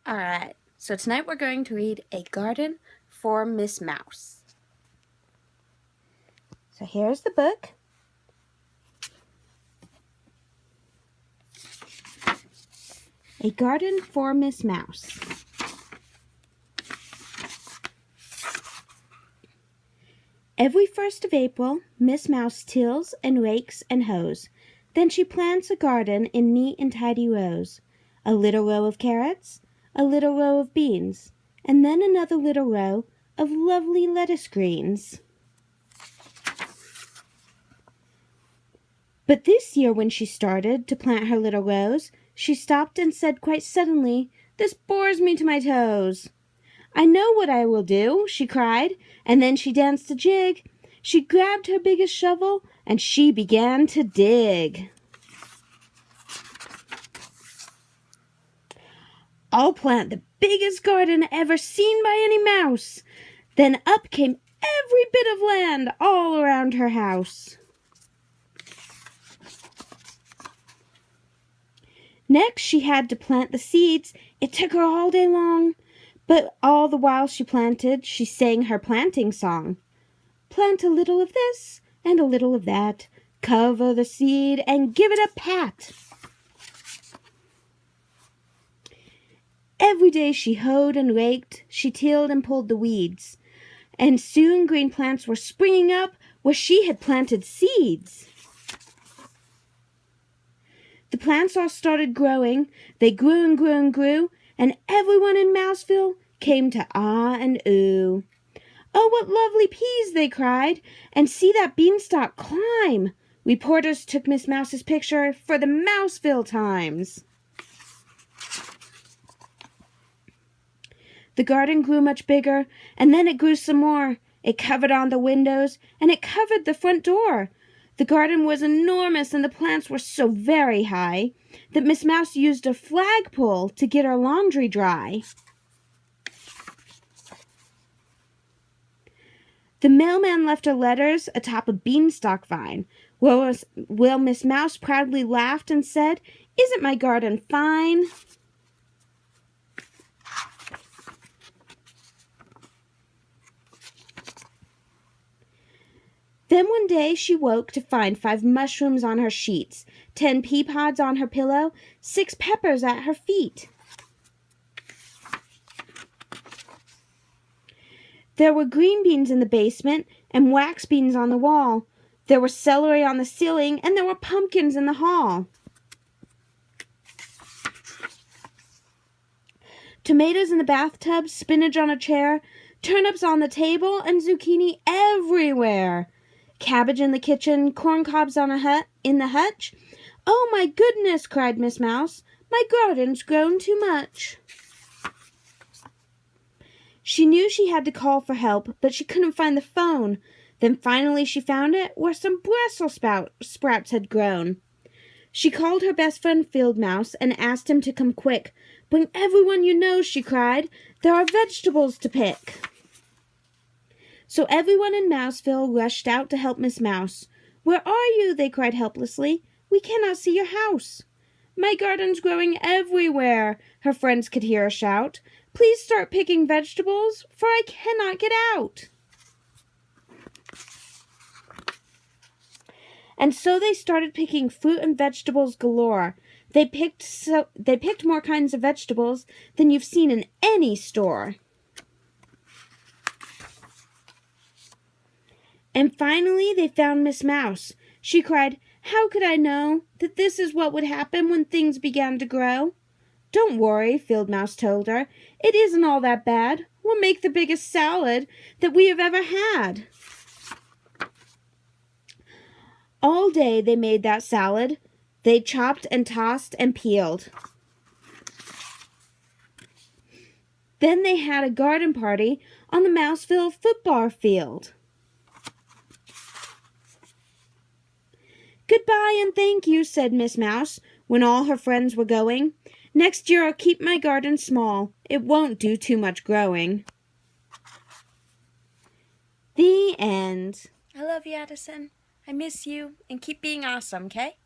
Alright, so tonight we're going to read A Garden for Miss Mouse. So here's the book. A Garden for Miss Mouse. Every 1st of April, Miss Mouse tills and rakes and hoes. Then she plants a garden in neat and tidy rows. A little row of carrots, a little row of beans, and then another little row of lovely lettuce greens. But this year when she started to plant her little rows, she stopped and said quite suddenly, "This bores me to my toes." "I know what I will do," she cried, and then she danced a jig. She grabbed her biggest shovel, and she began to dig. "I'll plant the biggest garden ever seen by any mouse." Then up came every bit of land all around her house. Next she had to plant the seeds. It took her all day long. But all the while she planted, she sang her planting song. "Plant a little of this and a little of that. Cover the seed and give it a pat." Every day she hoed and raked, she tilled and pulled the weeds. And soon green plants were springing up where she had planted seeds. The plants all started growing. They grew and grew and grew, and everyone in Mouseville came to ah and ooh. "Oh, what lovely peas!" they cried, "and see that beanstalk climb." Reporters took Miss Mouse's picture for the Mouseville Times. The garden grew much bigger, and then it grew some more. It covered on the windows, and it covered the front door. The garden was enormous, and the plants were so very high that Miss Mouse used a flagpole to get her laundry dry. The mailman left her letters atop a beanstalk vine. Well, Miss Mouse proudly laughed and said, "Isn't my garden fine?" Then one day she woke to find 5 mushrooms on her sheets, 10 pea pods on her pillow, 6 peppers at her feet. There were green beans in the basement and wax beans on the wall. There were celery on the ceiling, and there were pumpkins in the hall. Tomatoes in the bathtub, spinach on a chair, turnips on the table, and zucchini everywhere. Cabbage in the kitchen, corn cobs in the hutch. "Oh, my goodness," cried Miss Mouse, "my garden's grown too much." She knew she had to call for help, but she couldn't find the phone. Then finally she found it where some Brussels sprouts had grown. She called her best friend Field Mouse and asked him to come quick. "Bring everyone you know," she cried. "There are vegetables to pick." So everyone in Mouseville rushed out to help Miss Mouse. "Where are you?" they cried helplessly. "We cannot see your house." "My garden's growing everywhere," her friends could hear her shout. "Please start picking vegetables, for I cannot get out." And so they started picking fruit and vegetables galore. They picked more kinds of vegetables than you've seen in any store. And finally they found Miss Mouse. She cried, "How could I know that this is what would happen when things began to grow?" "Don't worry," Field Mouse told her. "It isn't all that bad. We'll make the biggest salad that we have ever had." All day they made that salad. They chopped and tossed and peeled. Then they had a garden party on the Mouseville football field. "Goodbye and thank you," said Miss Mouse when all her friends were going. "Next year I'll keep my garden small. It won't do too much growing." The end. I love you, Addison. I miss you, and keep being awesome, okay?